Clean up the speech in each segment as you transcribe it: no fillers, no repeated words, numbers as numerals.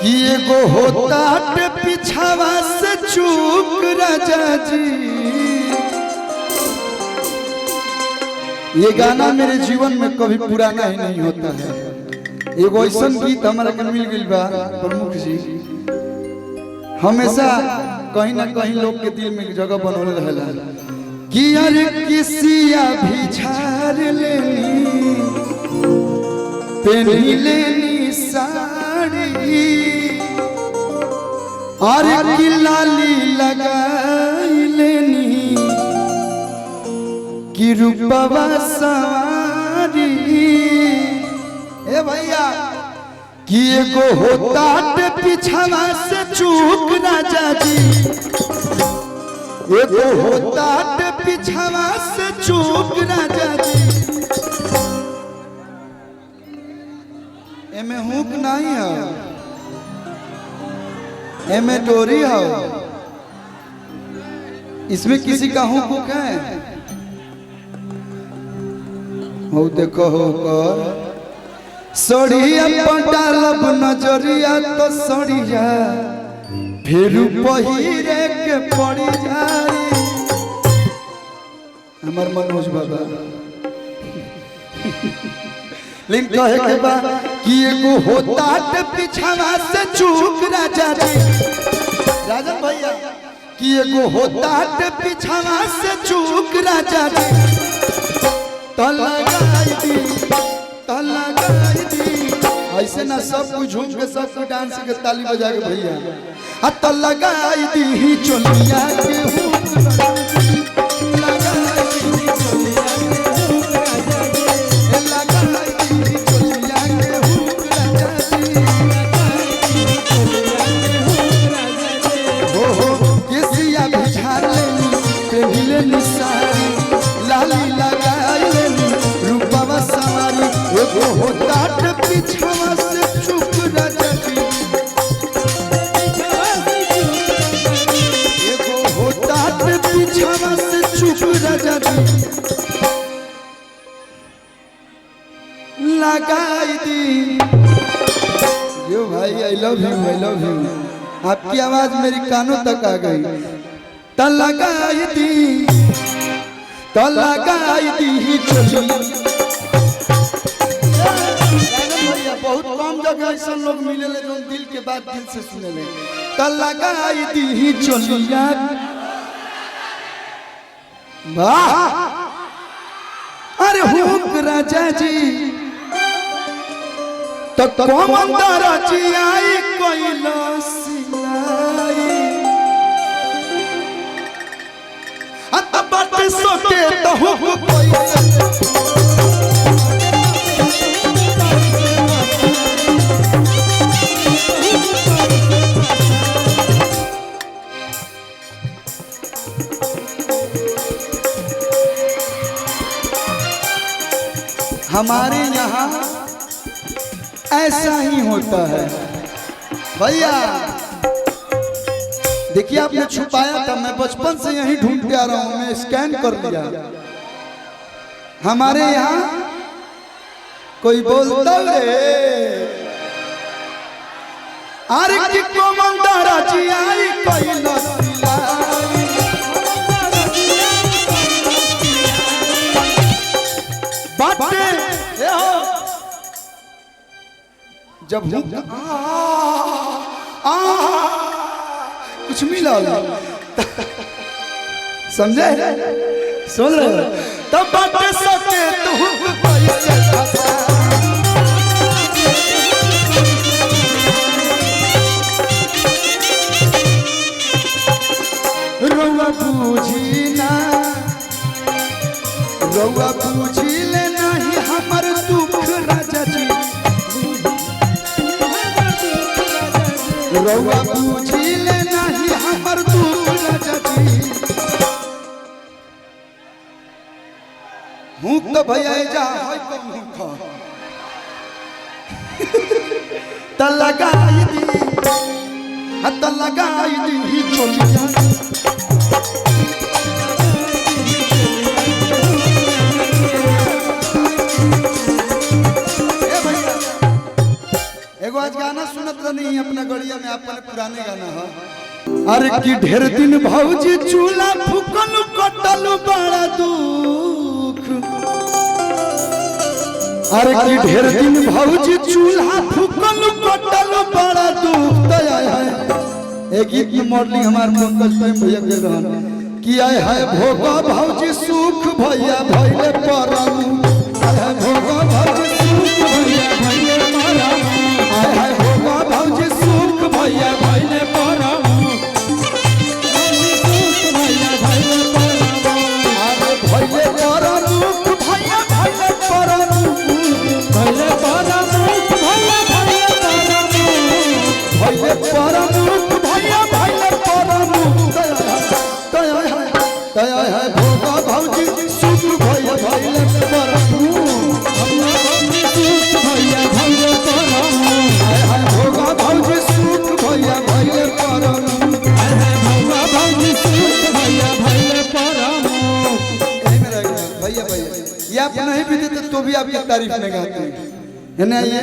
कि एगो होता पिछावा से चूक राजा जी। ये गाना मेरे जीवन में कभी पुराना ही नहीं होता है। एगो ऐसा गीत हमारा के मिल गई बा प्रमुख जी, हमेशा कहीं ना कहीं लोग के दिल में जगह बनल रहेला कि अरे किसिया भी झाड़ लेनी पहनी लेनी साड़ी और की लाली लगाई लेनी कि रूपवा सवारी। ए भैया कि एगो होता पिछावा से चूक राजा जी, एगो होता पिछावा से चूक राजा जी। एमे हुक नहीं है, एमे डोरी है, इसमें किसी का हुक है। हो देखो होकर सड़िया पटालब नजरिया तो सड़िया फिर पहिरे के पड़ी जाए। हमार मनोज बाबा लेकिन कहे के बा कि एगो होता पिछावा से चूक राजा जी। राजन भैया कि एगो होता पिछावा से चूक राजा जी। तो लगाई दी, तो लगाई दी, ऐसे ना सब कुछ झूम के सब कुछ डांस के ताली बजा के भैया। तो लगाई दी चोलिया के पिछावा से चूक राजा जी। एगो होता पिछावा से चूक राजा जी। लगाई दी यो भाई, I love you, I love you. आपकी आवाज मेरी कानों तक आ गई। तो लगाई दी, तो लगाई दी चोली। बहुत कम जगह ऐसा लोग मिले ले जो दिल के बात दिल से सुने ले। तो लगाई दी चोलिया, वाह अरे हुक राजा जी। तो कमंदर जी आई कोइलो सिलाई अत बट सोके तो हुक कोइलो। हमारे यहाँ ऐसा ही होता है भैया। देखिए आपने छुपाया था, मैं बचपन से यही ढूंढते आ रहा हूं, मैं स्कैन कर दिया। हमारे यहाँ कोई बोलता रे अरे कि कमंदर जी आई कोई नसिलाई। बाटे जब कुछ मिला समझे, सुन रहे तब बाटे सके तू रउआ बूझी ना, रउआ बूझी ले नहीं हमर दुख राजा जी। रउआ बूझी ले नहीं हमर दुख राजा जी। मुख तो भैया जा है तो मुख त लगाई दी, त लगाई दी चोलिया। एगो आज गाना सुनत नहीं अपना गड़िया में अपने पुराने गाना है। अरे की ढेर दिन भौजी चूल्हा फूकल कटल बड़ा दुख। अरे की ढेर दिन भौजी चूल्हा फूकल कटल बड़ा दुख। दया है एक गीत में मॉडलिंग हमार पंकज प्रेम भैया के रहन कि आए है भोगा भौजी सुख भैया भैले परम। आए भोगा भौजी सुख भैया भैले परम। आए भोगा भौजी सुख भैया भैले परम। भैले परम भैया भैले परम। भैले परम भैया भैले परम। भैले परम भैया भैले परम। दया है भोगा भौजी सुख भैया भैले परम। सुख भैया भैले परम। है भोगा भौजी सुख भैया भैले परम। है भोगा भौजी सुख भैया भैले परम। भैया भैया ये आप नहीं भी देते तो भी आपकी तारीफ में गाते हैं, है ना? ये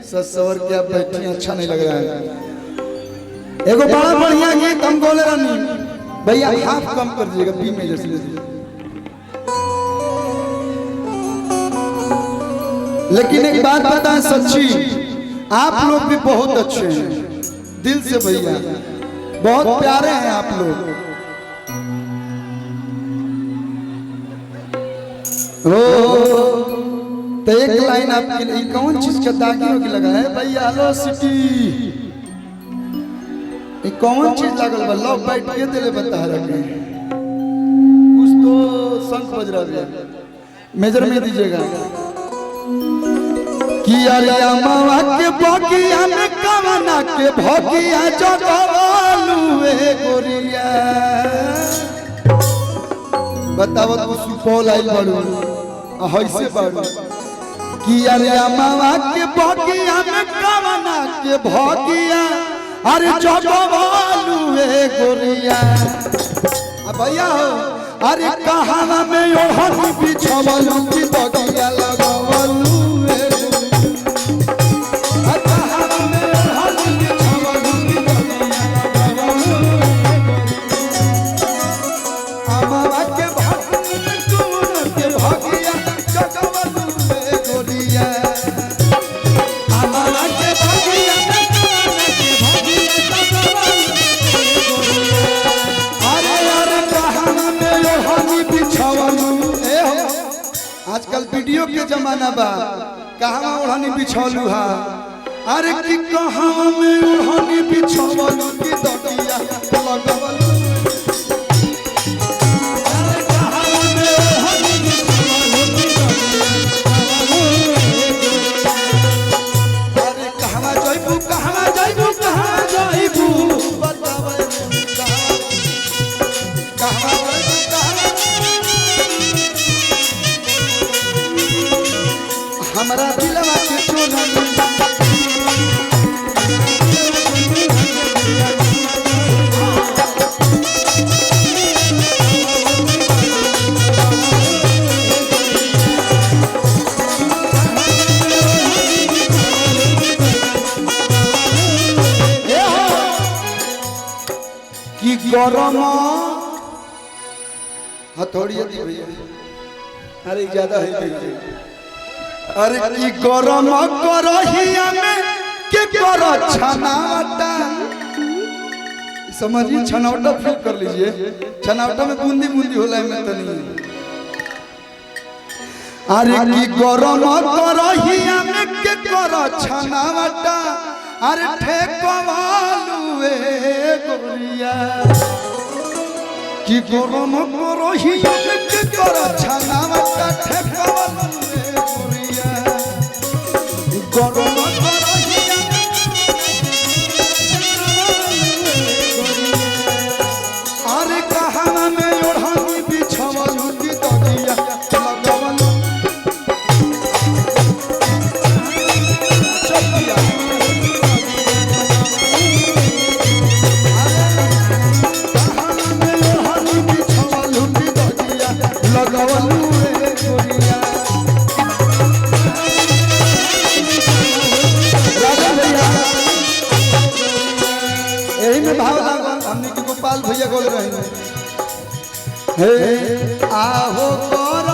सच सवर के आप बैठे अच्छा नहीं लग रहा है। एगो बड़ा बढ़िया गीत हम बोले रानी भैया हाफ कम कर दीजिएगा, बी मेजर से ले दीजिए। लेकिन एक बात बताएं सच्ची, आप लोग भी बहुत अच्छे हैं दिल से भैया, बहुत प्यारे हैं आप लोग। तो एक लाइन आपके लिए कौन चीज का दागिनों की लगा है भैया? हेलो सिटी कौन चीज लगल बा? लव बाइट के दिले बता रखे कुछ तो शंख बज रहा है, मेजर में दीजिएगा। किया लिया मावा के बगिया में कवना के भगिया जगवालू ए गोरिया। बताओ तू सुपौल आई बड़ू ऐसे बाड़ू। किया लिया मावा के बगिया में कवना के भगिया अरे जगवालू ए गोरिया। भैया हो अरे कहाना में ओढ़नी बिछवलू की बगिया लगवलू ए गोरिया। कहाना में ओढ़नी बिछवलू की बगिया लगवलू मावा के भगिया जगवालू ए गोरिया। आजकल वीडियो के जमाना बा, कहाँ ओढ़नी बिछौलू हा? अरे कि कहाँ में ओढ़नी बिछौलू की दगिया लगवलू। अरे कहाँ में ओढ़नी बिछौलू की दगिया लगवलू। अरे कहाँ जाइबू कहाँ जाइबू कहाँ जाइबू बतावे कहाँ हमरा दिलवा के चोला की गरम हथौड़ी दी भैया। अरे ज्यादा है भैया। अरे की गरम करहिया में के कर छनावटा। समझिए छनावटा फील कर लीजिए, छनावटा में बूंदी बूंदी होला में तनी। अरे की गरम करहिया में के कर छनावटा अरे ठेकवालू ए गोरिया। की गरम करहिया में के कर छनावटा ठेकवालू ए गोरिया। गरम करहिया अरे कहाना में ओढ़नी बिछवलू की दगिया लगवलू। कहाना में ओढ़नी बिछवलू की दगिया लगवलू ए गोरिया। भैया बोल रहे हैं हे आहो कर